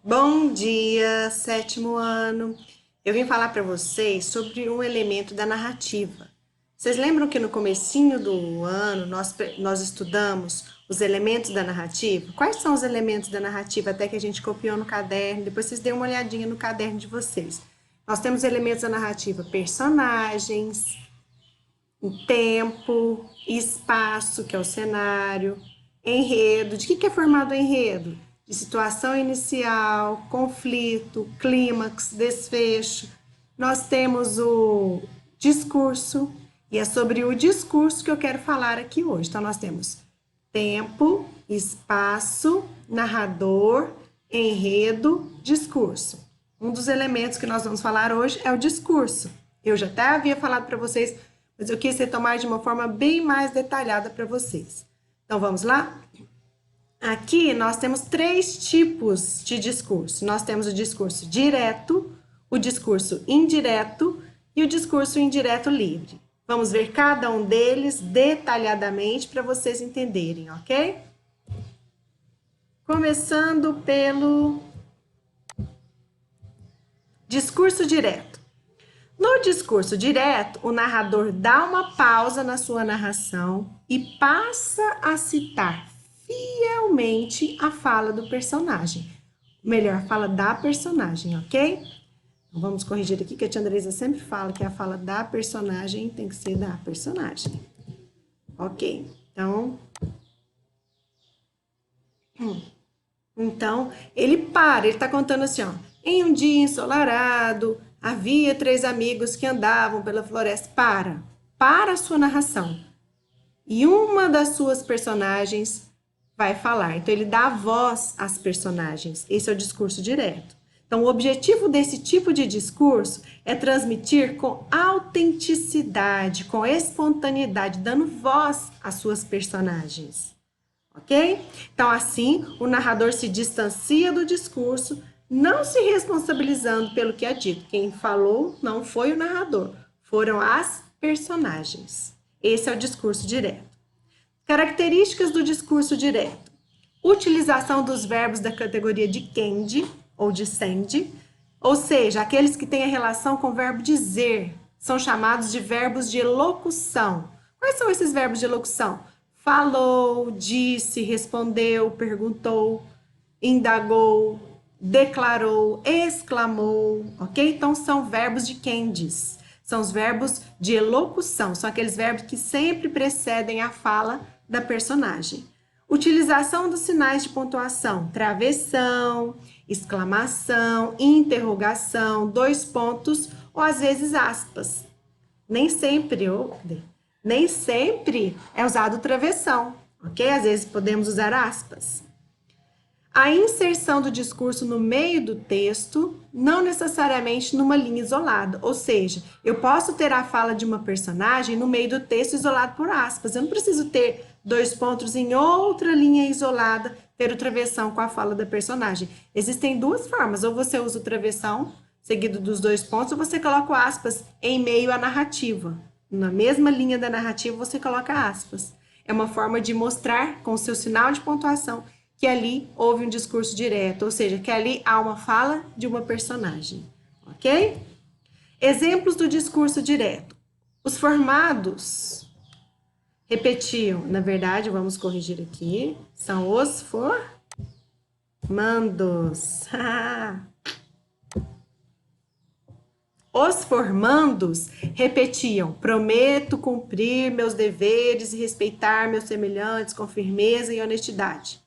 Bom dia, sétimo ano. Eu vim falar para vocês sobre um elemento da narrativa. Vocês lembram que no comecinho do ano nós estudamos os elementos da narrativa? Quais são os elementos da narrativa até que a gente copiou no caderno? Depois vocês dêem uma olhadinha no caderno de vocês. Nós temos elementos da narrativa: personagens, tempo, espaço, que é o cenário, enredo. De que é formado o enredo? De situação inicial, conflito, clímax, desfecho. Nós temos o discurso, e é sobre o discurso que eu quero falar aqui hoje. Então, nós temos tempo, espaço, narrador, enredo, discurso. Um dos elementos que nós vamos falar hoje é o discurso. Eu já até havia falado para vocês, mas eu quis retomar de uma forma bem mais detalhada para vocês. Então, vamos lá? Aqui nós temos três tipos de discurso. Nós temos o discurso direto, o discurso indireto e o discurso indireto livre. Vamos ver cada um deles detalhadamente para vocês entenderem, ok? Começando pelo discurso direto. No discurso direto, o narrador dá uma pausa na sua narração e passa a citar fielmente a fala do personagem. Melhor, a fala da personagem, ok? Então, vamos corrigir aqui, que a tia Andresa sempre fala que a fala da personagem tem que ser da personagem. Ok, então ele está contando assim, ó. Em um dia ensolarado, havia 3 amigos que andavam pela floresta. Para a sua narração. E uma das suas personagens vai falar. Então, ele dá voz às personagens. Esse é o discurso direto. Então, o objetivo desse tipo de discurso é transmitir com autenticidade, com espontaneidade, dando voz às suas personagens. Ok? Então, assim, o narrador se distancia do discurso, não se responsabilizando pelo que é dito. Quem falou não foi o narrador, foram as personagens. Esse é o discurso direto. Características do discurso direto. Utilização dos verbos da categoria de candy ou de send, ou seja, aqueles que têm a relação com o verbo dizer, são chamados de verbos de locução. Quais são esses verbos de locução? Falou, disse, respondeu, perguntou, indagou, declarou, exclamou, ok? Então, são verbos de candies. São os verbos de elocução, são aqueles verbos que sempre precedem a fala da personagem. Utilização dos sinais de pontuação, travessão, exclamação, interrogação, 2 pontos ou às vezes aspas. Nem sempre é usado travessão, ok? Às vezes podemos usar aspas. A inserção do discurso no meio do texto, não necessariamente numa linha isolada. Ou seja, eu posso ter a fala de uma personagem no meio do texto isolado por aspas. Eu não preciso ter 2 pontos em outra linha isolada, ter o travessão com a fala da personagem. Existem 2 formas. Ou você usa o travessão seguido dos 2 pontos, ou você coloca o aspas em meio à narrativa. Na mesma linha da narrativa, você coloca aspas. É uma forma de mostrar com o seu sinal de pontuação que ali houve um discurso direto, ou seja, que ali há uma fala de uma personagem, ok? Exemplos do discurso direto. Os formados repetiam, na verdade, vamos corrigir aqui, são os formandos. Os formandos repetiam: prometo cumprir meus deveres e respeitar meus semelhantes com firmeza e honestidade.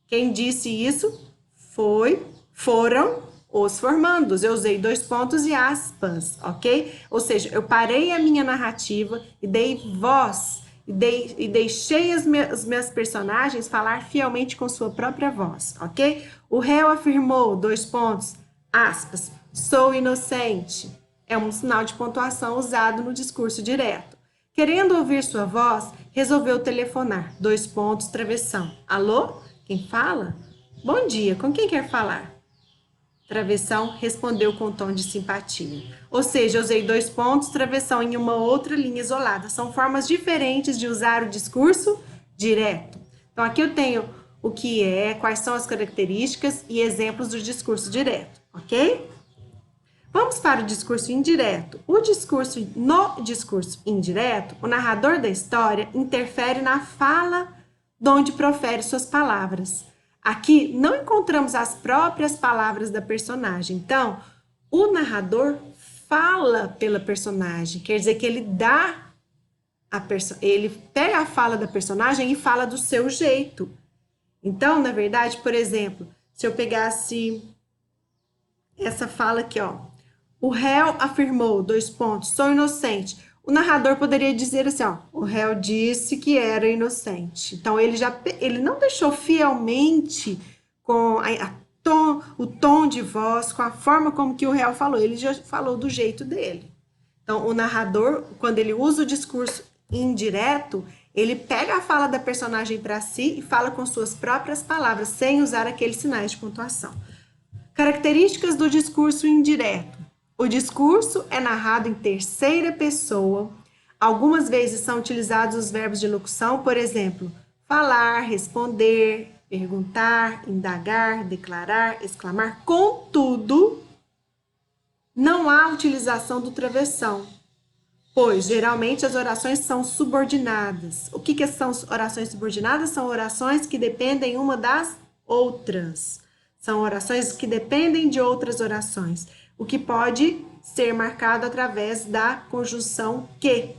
Quem disse isso foram os formandos. Eu usei 2 pontos e aspas, ok? Ou seja, eu parei a minha narrativa e dei voz, e deixei as minhas personagens falar fielmente com sua própria voz, ok? O réu afirmou, 2 pontos, aspas, sou inocente. É um sinal de pontuação usado no discurso direto. Querendo ouvir sua voz, resolveu telefonar, 2 pontos, travessão. Alô? Quem fala? Bom dia, com quem quer falar? Travessão respondeu com um tom de simpatia. Ou seja, eu usei 2 pontos, travessão em uma outra linha isolada. São formas diferentes de usar o discurso direto. Então, aqui eu tenho o que é, quais são as características e exemplos do discurso direto, ok? Vamos para o discurso indireto. No discurso indireto, o narrador da história interfere na fala de onde profere suas palavras. Aqui não encontramos as próprias palavras da personagem. Então, o narrador fala pela personagem, quer dizer que ele ele pega a fala da personagem e fala do seu jeito. Então, na verdade, por exemplo, se eu pegasse essa fala aqui, ó. O réu afirmou, : sou inocente. O narrador poderia dizer assim, ó, o réu disse que era inocente. Então, ele não deixou fielmente com o tom de voz, com a forma como que o réu falou. Ele já falou do jeito dele. Então, o narrador, quando ele usa o discurso indireto, ele pega a fala da personagem para si e fala com suas próprias palavras, sem usar aqueles sinais de pontuação. Características do discurso indireto. O discurso é narrado em terceira pessoa. Algumas vezes são utilizados os verbos de locução, por exemplo, falar, responder, perguntar, indagar, declarar, exclamar. Contudo, não há utilização do travessão, pois geralmente as orações são subordinadas. O que são orações subordinadas? São orações que dependem uma das outras. São orações que dependem de outras orações, o que pode ser marcado através da conjunção que,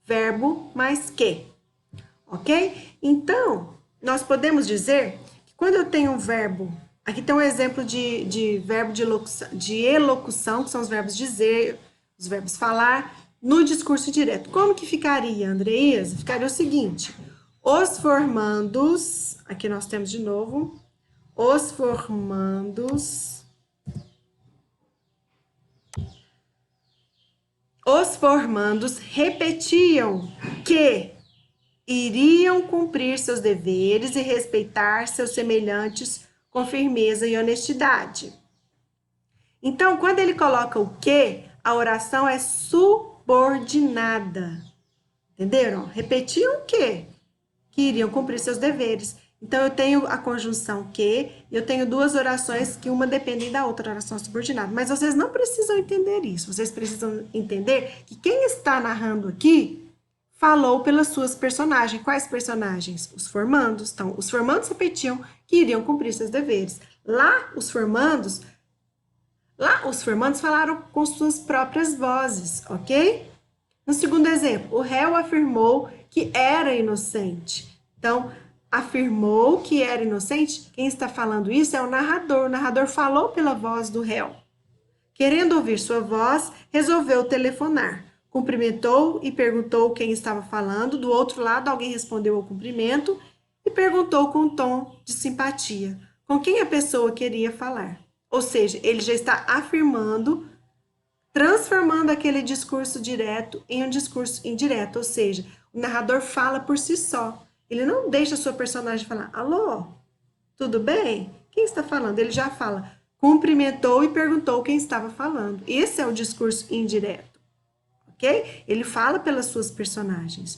verbo mais que, ok? Então, nós podemos dizer que quando eu tenho um verbo, aqui tem um exemplo de verbo de elocução, que são os verbos dizer, os verbos falar, no discurso direto. Como que ficaria, Andreísa? Ficaria o seguinte, os formandos, aqui nós temos de novo, os formandos repetiam que iriam cumprir seus deveres e respeitar seus semelhantes com firmeza e honestidade. Então, quando ele coloca o que, a oração é subordinada. Entenderam? Repetiam o que? Que iriam cumprir seus deveres. Então, eu tenho a conjunção que, e eu tenho duas orações que uma dependem da outra, oração subordinada. Mas vocês não precisam entender isso. Vocês precisam entender que quem está narrando aqui falou pelas suas personagens. Quais personagens? Os formandos. Então, os formandos repetiam que iriam cumprir seus deveres. Lá, os formandos falaram com suas próprias vozes, ok? No segundo exemplo, o réu afirmou que era inocente. Então, afirmou que era inocente, quem está falando isso é o narrador. O narrador falou pela voz do réu. Querendo ouvir sua voz, resolveu telefonar. Cumprimentou e perguntou quem estava falando. Do outro lado, alguém respondeu ao cumprimento e perguntou com um tom de simpatia com quem a pessoa queria falar. Ou seja, ele já está afirmando, transformando aquele discurso direto em um discurso indireto. Ou seja, o narrador fala por si só. Ele não deixa a sua personagem falar, alô, tudo bem? Quem está falando? Ele já fala, cumprimentou e perguntou quem estava falando. Esse é o discurso indireto, ok? Ele fala pelas suas personagens.